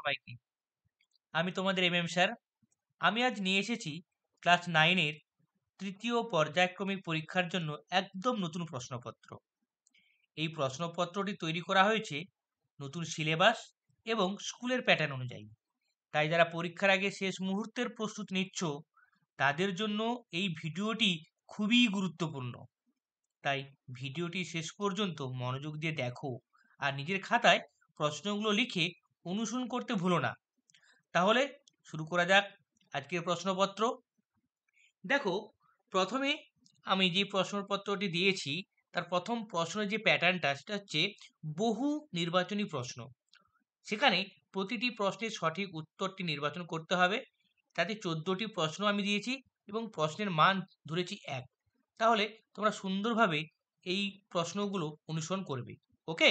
সবাইকে। আমি তোমাদের স্যার। আমি আজ নিয়ে এসেছি ক্লাস 9 এর তৃতীয় পর্যায়ক্রমিক পরীক্ষার জন্য একদম নতুন প্রশ্নপত্র। এই প্রশ্নপত্রটি তৈরি করা হয়েছে নতুন সিলেবাস এবং স্কুলের প্যাটার্ন অনুযায়ী। তাই যারা পরীক্ষার আগে শেষ মুহূর্তের প্রস্তুতি নিচ্ছ তাদের জন্য এই ভিডিওটি খুবই গুরুত্বপূর্ণ। তাই ভিডিওটি শেষ পর্যন্ত মনোযোগ দিয়ে দেখো আর নিজের খাতায় প্রশ্নগুলো লিখে অনুসরণ করতে ভুলো না। তাহলে শুরু করা যাক আজকের প্রশ্নপত্র। দেখো, প্রথমে আমি যে প্রশ্নপত্রটি দিয়েছি তার প্রথম প্রশ্নের যে প্যাটার্নটা সেটা হচ্ছে বহু নির্বাচনী প্রশ্ন। সেখানে প্রতিটি প্রশ্নের সঠিক উত্তরটি নির্বাচন করতে হবে। তাতে 14টি প্রশ্ন আমি দিয়েছি এবং প্রশ্নের মান ধরেছি 1। তাহলে তোমরা সুন্দরভাবে এই প্রশ্নগুলো অনুসরণ করবে। ওকে,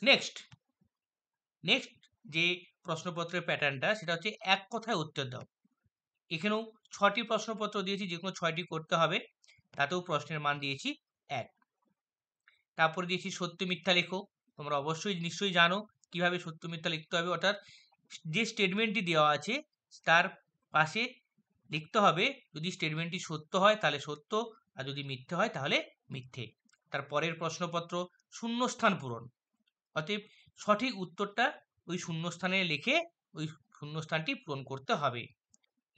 নেক্সট নেক্সট যে প্রশ্নপত্রের প্যাটার্নটা সেটা হচ্ছে এক কথায় উত্তর দাও। এখানেও 6টি প্রশ্নপত্র দিয়েছি, যে কোনো 6টি করতে হবে। তাতেও প্রশ্নের মান দিয়েছি 1। তারপরে দিয়েছি সত্য মিথ্যা লেখো। তোমরা অবশ্যই নিশ্চয়ই জানো কিভাবে সত্য মিথ্যা লিখতে হবে, অর্থাৎ যে স্টেটমেন্টটি দেওয়া আছে তার পাশে লিখতে হবে যদি স্টেটমেন্টটি সত্য হয় তাহলে সত্য, আর যদি মিথ্যে হয় তাহলে মিথ্যে। তার পরের প্রশ্নপত্র শূন্যস্থান পূরণ, অতএব সঠিক উত্তরটা ওই শূন্যস্থানে লিখে ওই শূন্যস্থানটি পূরণ করতে হবে।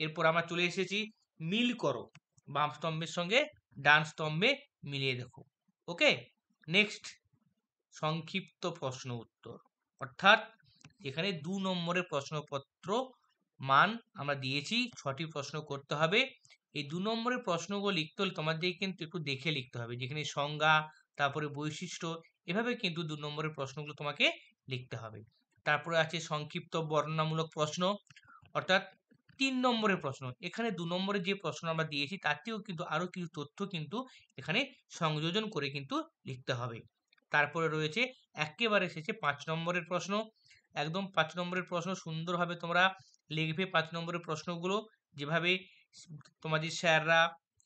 এরপর আমরা চলে এসেছি মিল করো, বাম স্তম্ভের সঙ্গে ডান স্তম্ভে মিলিয়ে দেখো। ওকে, নেক্সট সংক্ষিপ্ত প্রশ্ন উত্তর, অর্থাৎ এখানে 2 নম্বরের প্রশ্নপত্র মান আমরা দিয়েছি 6টি প্রশ্ন করতে হবে। এই 2 নম্বরের প্রশ্নগুলো লিখতে হলে তোমাদের কিন্তু একটু দেখে লিখতে হবে, যেখানে সংজ্ঞা তারপরে বৈশিষ্ট্য, এভাবে কিন্তু 2 নম্বরের প্রশ্নগুলো তোমাকে লিখতে হবে। তারপরে আছে সংক্ষিপ্ত বর্ণনামূলক প্রশ্ন, অর্থাৎ 3 নম্বরের প্রশ্ন। এখানে 2 নম্বরের যে প্রশ্ন আমরা দিয়েছি তাতেও কিন্তু আরো কিছু তথ্য কিন্তু এখানে সংযোজন করে কিন্তু লিখতে হবে। তারপরে রয়েছে একেবারে শেষে 5 নম্বরের প্রশ্ন। একদম 5 নম্বরের প্রশ্ন সুন্দরভাবে তোমরা লিখবে। 5 নম্বরের প্রশ্নগুলো যেভাবে তোমাদের স্যাররা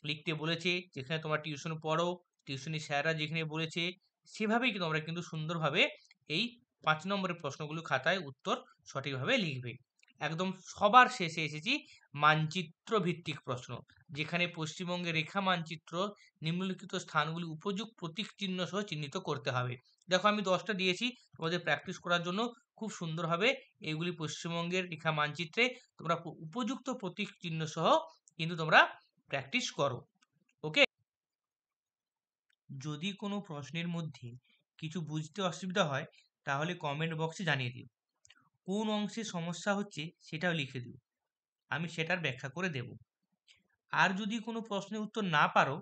লিখতে বলেছে, যেখানে তোমরা টিউশন পড়ো, টিউশনি স্যাররা যেখানে বলেছে সেভাবেই তোমরা কিন্তু সুন্দরভাবে এই 5 নম্বরের প্রশ্নগুলো খাতায় উত্তর সঠিকভাবে লিখবে। একদম সবার শেষে এসেছি মানচিত্র ভিত্তিক প্রশ্ন, যেখানে পশ্চিমবঙ্গের রেখা মানচিত্র নিম্নলিখিত স্থানগুলি উপযুক্ত প্রতীক চিহ্ন সহ চিহ্নিত করতে হবে। দেখো, আমি 10টা দিয়েছি তোমাদের প্র্যাকটিস করার জন্য। খুব সুন্দরভাবে এগুলি পশ্চিমবঙ্গের রেখা মানচিত্রে তোমরা উপযুক্ত প্রতীক চিহ্ন সহ কিন্তু তোমরা প্র্যাকটিস করো। ওকে, যদি কোনো প্রশ্নের মধ্যে কিছু বুঝতে অসুবিধা হয় তাহলে কমেন্ট বক্সে জানিয়ে দিও। কোন অংশে সমস্যা হচ্ছে সেটাও লিখে দিও, আমি সেটার ব্যাখ্যা করে দেব। আর যদি কোনো প্রশ্নের উত্তর না পারো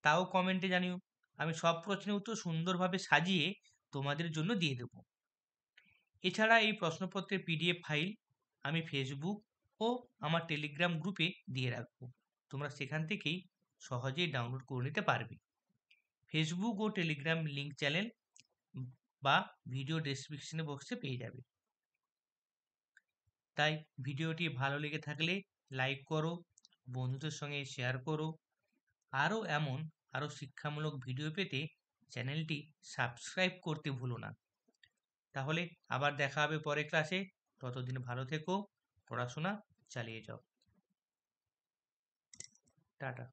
তাও কমেন্টে জানিও, আমি সব প্রশ্নের উত্তর সুন্দরভাবে সাজিয়ে তোমাদের জন্য দিয়ে দেব। এছাড়া এই প্রশ্নপত্রের পিডিএফ ফাইল আমি ফেসবুক ও আমার টেলিগ্রাম গ্রুপে দিয়ে রাখবো, তোমরা সেখান থেকেই সহজেই ডাউনলোড করে নিতে পারবে। ফেসবুক ও টেলিগ্রাম লিঙ্ক চ্যানেল বা ভিডিও ডেসক্রিপশন বক্সে পেয়ে যাবে। তাই ভিডিওটি ভালো লেগে থাকলে লাইক করো, বন্ধুদের সঙ্গে শেয়ার করো। আরও শিক্ষামূলক ভিডিও পেতে চ্যানেলটি সাবস্ক্রাইব করতে ভুলো না। তাহলে আবার দেখা হবে পরের ক্লাসে। ততদিন ভালো থেকো, পড়াশোনা চালিয়ে যাও। টাটা।